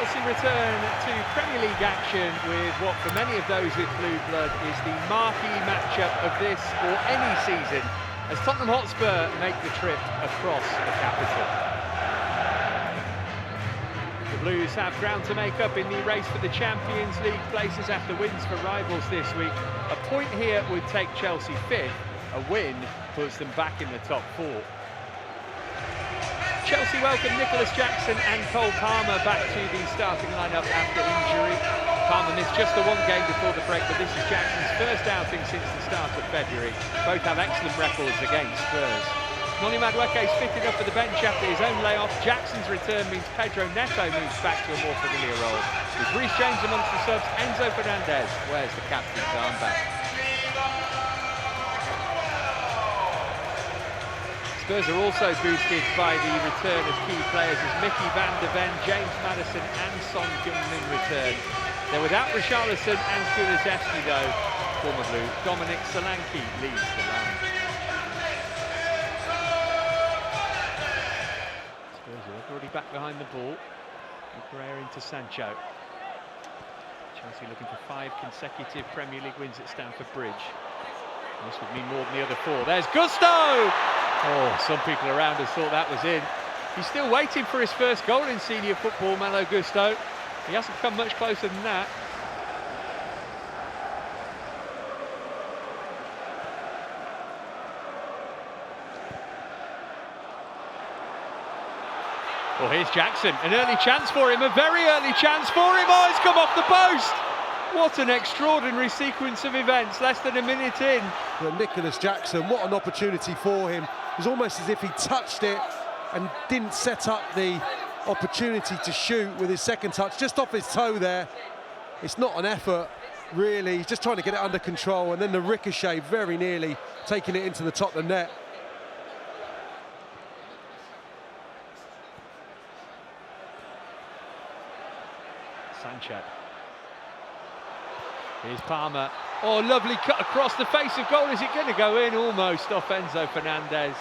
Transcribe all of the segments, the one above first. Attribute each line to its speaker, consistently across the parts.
Speaker 1: Chelsea return to Premier League action with what for many of those with blue blood is the marquee matchup of this or any season as Tottenham Hotspur make the trip across the capital. The Blues have ground to make up in the race for the Champions League places after wins for rivals this week. A point here would take Chelsea fifth, a win puts them back in the top four. Chelsea welcome Nicholas Jackson and Cole Palmer back to the starting lineup after injury. Palmer missed just the one game before the break, but this is Jackson's first outing since the start of February. Both have excellent records against Spurs. Noni Madueke is fitted up for the bench after his own layoff. Jackson's return means Pedro Neto moves back to a more familiar role. With Reece James amongst the subs, Enzo Fernandez wears the captain's armband. Spurs are also boosted by the return of key players as Mickey van de Ven, James Maddison and Son Heung-min return. They're without Richarlison and Kulusevski though. Former Blue, Dominic Solanke leads the line. Spurs are already back behind the ball. Correa into Sancho. Chelsea looking for 5 consecutive Premier League wins at Stamford Bridge. This would mean more than the other 4. There's Gusto! Oh, some people around us thought that was in. He's still waiting for his first goal in senior football, Malo Gusto. He hasn't come much closer than that. Well, here's Jackson. An early chance for him, a very early chance for him. Oh, it's come off the post! What an extraordinary sequence of events, less than a minute in.
Speaker 2: Well, Nicholas Jackson, what an opportunity for him. It was almost as if he touched it and didn't set up the opportunity to shoot with his second touch, just off his toe there. It's not an effort, really. He's just trying to get it under control, and then the ricochet very nearly taking it into the top of the net.
Speaker 1: Sancho. Here's Palmer. Oh, lovely cut across the face of goal. Is it going to go in? Almost off Enzo Fernandez.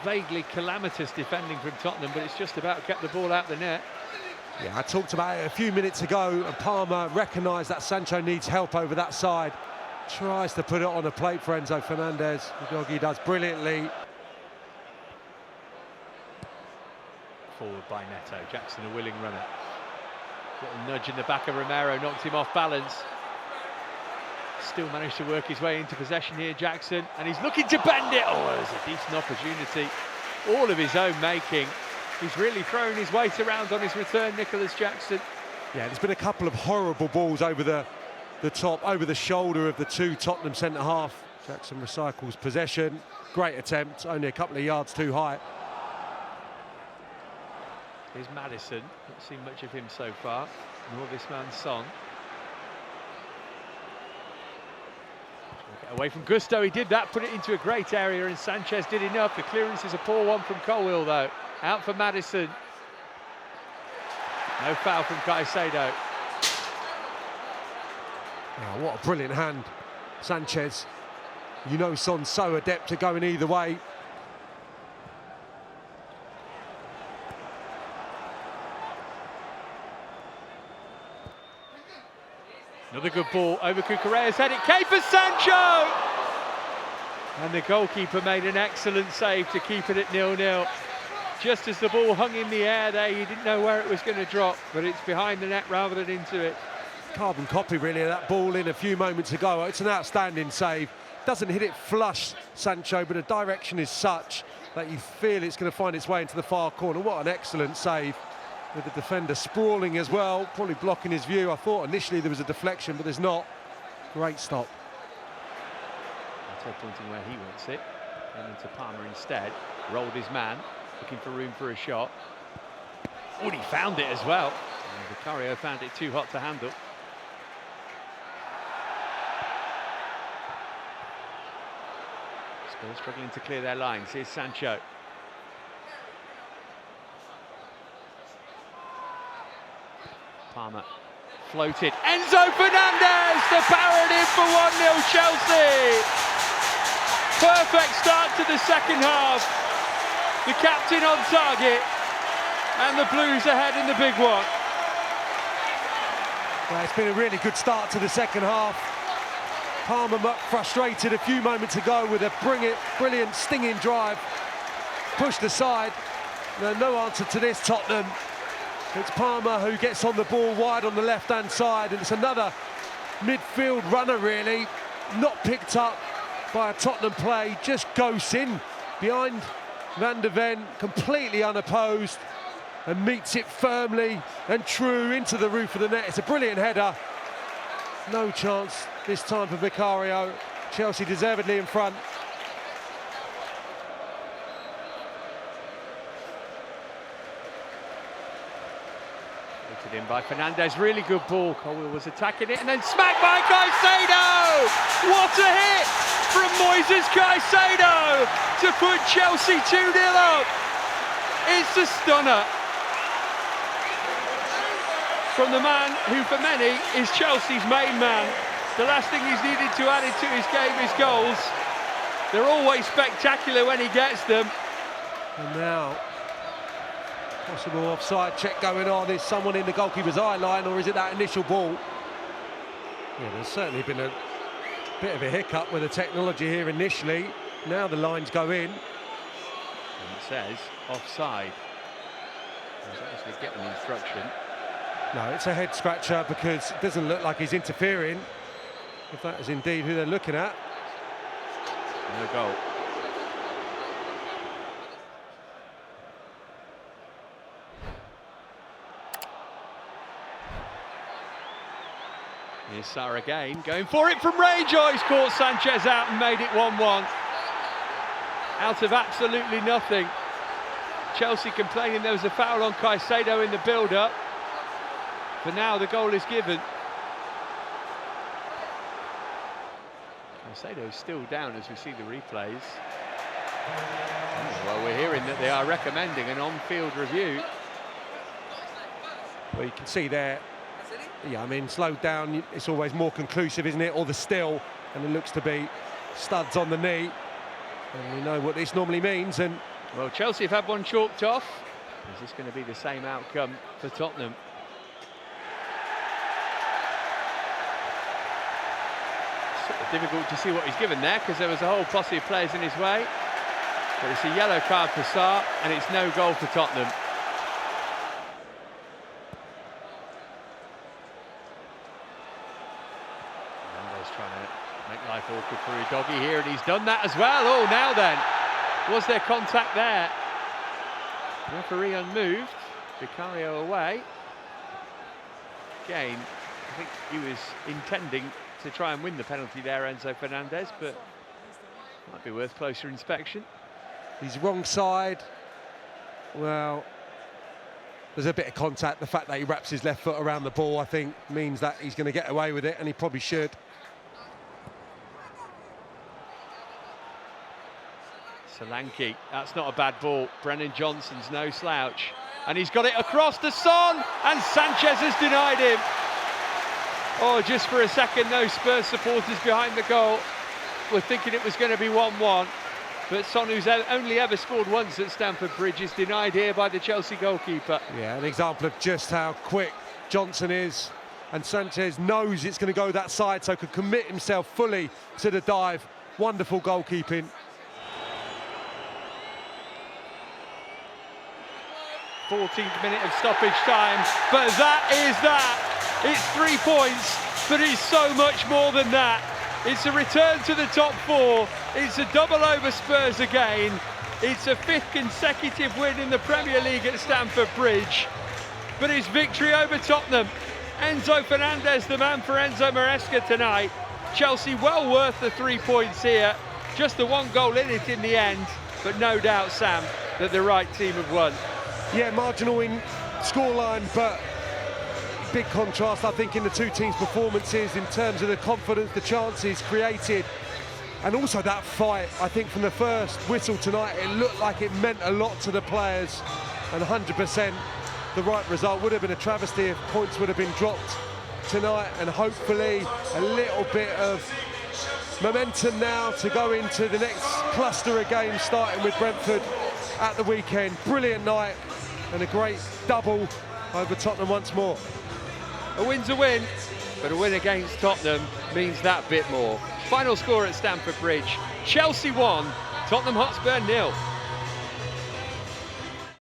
Speaker 1: Vaguely calamitous defending from Tottenham, but it's just about kept the ball out the net.
Speaker 2: Yeah, I talked about it a few minutes ago, and Palmer recognised that Sancho needs help over that side. Tries to put it on a plate for Enzo Fernandez. The doggy does brilliantly.
Speaker 1: Forward by Neto. Jackson a willing runner. Little nudge in the back of Romero, knocked him off balance. Still managed to work his way into possession here, Jackson, and he's looking to bend it. Oh, there's a decent opportunity, all of his own making. He's really throwing his weight around on his return, Nicholas Jackson.
Speaker 2: Yeah, there's been a couple of horrible balls over the top, over the shoulder of the 2 Tottenham centre-half. Jackson recycles possession. Great attempt, only a couple of yards too high.
Speaker 1: Here's Maddison, not seen much of him so far, nor this man Son. Get away from Gusto, he did that, put it into a great area, and Sanchez did enough. The clearance is a poor one from Colwill though. Out for Maddison. No foul from Caicedo.
Speaker 2: Oh, what a brilliant hand, Sanchez. You know Son's so adept at going either way.
Speaker 1: Another good ball over Cucurella's head. It came for Sancho! And the goalkeeper made an excellent save to keep it at 0-0. Just as the ball hung in the air there, you didn't know where it was going to drop, but it's behind the net rather than into it.
Speaker 2: Carbon copy, really, of that ball in a few moments ago. It's an outstanding save. Doesn't hit it flush, Sancho, but the direction is such that you feel it's going to find its way into the far corner. What an excellent save. With the defender sprawling as well, probably blocking his view. I thought initially there was a deflection, but there's not. Great stop.
Speaker 1: Mato pointing where he wants it. Then into Palmer instead. Rolled his man, looking for room for a shot. Oh, he found it as well. And Vicario found it too hot to handle. Spurs struggling to clear their lines. Here's Sancho. Palmer floated. Enzo Fernandez, the power it in for 1-0 Chelsea. Perfect start to the second half. The captain on target, and the Blues ahead in the big one.
Speaker 2: Well, it's been a really good start to the second half. Palmer frustrated a few moments ago with a brilliant stinging drive. Pushed aside. No answer to this, Tottenham. It's Palmer who gets on the ball wide on the left-hand side, and it's another midfield runner, really. Not picked up by a Tottenham play, just goes in behind Van de Ven, completely unopposed, and meets it firmly and true into the roof of the net. It's a brilliant header. No chance this time for Vicario. Chelsea deservedly in front.
Speaker 1: In by Fernandez, really good ball. Colwell was attacking it and then smacked by Caicedo! What a hit from Moises Caicedo to put Chelsea 2-0 up. It's a stunner from the man who for many is Chelsea's main man. The last thing he's needed to add into his game is goals. They're always spectacular when he gets them.
Speaker 2: And now possible offside check going on. Is someone in the goalkeeper's eye line, or is it that initial ball? Yeah, there's certainly been a bit of a hiccup with the technology here initially. Now the lines go in. And
Speaker 1: it says offside. He's obviously getting instruction.
Speaker 2: No, it's a head scratcher because it doesn't look like he's interfering, if that is indeed who they're looking at.
Speaker 1: No goal. Here's Sarr again, going for it from range. Oh, he's caught Sanchez out and made it 1-1. Out of absolutely nothing. Chelsea complaining there was a foul on Caicedo in the build-up. But now the goal is given. Caicedo is still down as we see the replays. Well, we're hearing that they are recommending an on-field review.
Speaker 2: Well, you can see there. Yeah, I mean, slowed down, it's always more conclusive, isn't it? Or the still, and it looks to be studs on the knee. And we know what this normally means. And
Speaker 1: well, Chelsea have had one chalked off. Is this going to be the same outcome for Tottenham? It's sort of difficult to see what he's given there because there was a whole posse of players in his way. But it's a yellow card for Sarr, and it's no goal for Tottenham. Trying to make life awkward for Udogie here, and he's done that as well. Oh, now then, was there contact there? Referee unmoved, Vicario away. Again, I think he was intending to try and win the penalty there, Enzo Fernandez, but might be worth closer inspection.
Speaker 2: He's wrong side. Well, there's a bit of contact. The fact that he wraps his left foot around the ball, I think, means that he's going to get away with it, and he probably should.
Speaker 1: Solanke, that's not a bad ball. Brennan Johnson's no slouch. And he's got it across to Son, and Sanchez has denied him. Oh, just for a second, those Spurs supporters behind the goal were thinking it was going to be 1-1. But Son, who's only ever scored once at Stamford Bridge, is denied here by the Chelsea goalkeeper.
Speaker 2: Yeah, an example of just how quick Johnson is. And Sanchez knows it's going to go that side, so could commit himself fully to the dive. Wonderful goalkeeping.
Speaker 1: 14th minute of stoppage time, but that is that. It's 3 points, but it's so much more than that. It's a return to the top four. It's a double over Spurs again. It's a 5th consecutive win in the Premier League at Stamford Bridge. But it's victory over Tottenham. Enzo Fernandez, the man for Enzo Maresca tonight. Chelsea well worth the 3 points here. Just the 1 goal in it in the end, but no doubt, Sam, that the right team have won.
Speaker 2: Yeah, marginal in scoreline, but big contrast, I think, in the two teams' performances in terms of the confidence, the chances created, and also that fight. I think from the first whistle tonight, it looked like it meant a lot to the players, and 100% the right result. Would have been a travesty if points would have been dropped tonight, and hopefully a little bit of momentum now to go into the next cluster of games, starting with Brentford at the weekend. Brilliant night and a great double over Tottenham once more.
Speaker 1: A win's a win, but a win against Tottenham means that bit more. Final score at Stamford Bridge, Chelsea 1, Tottenham Hotspur 0.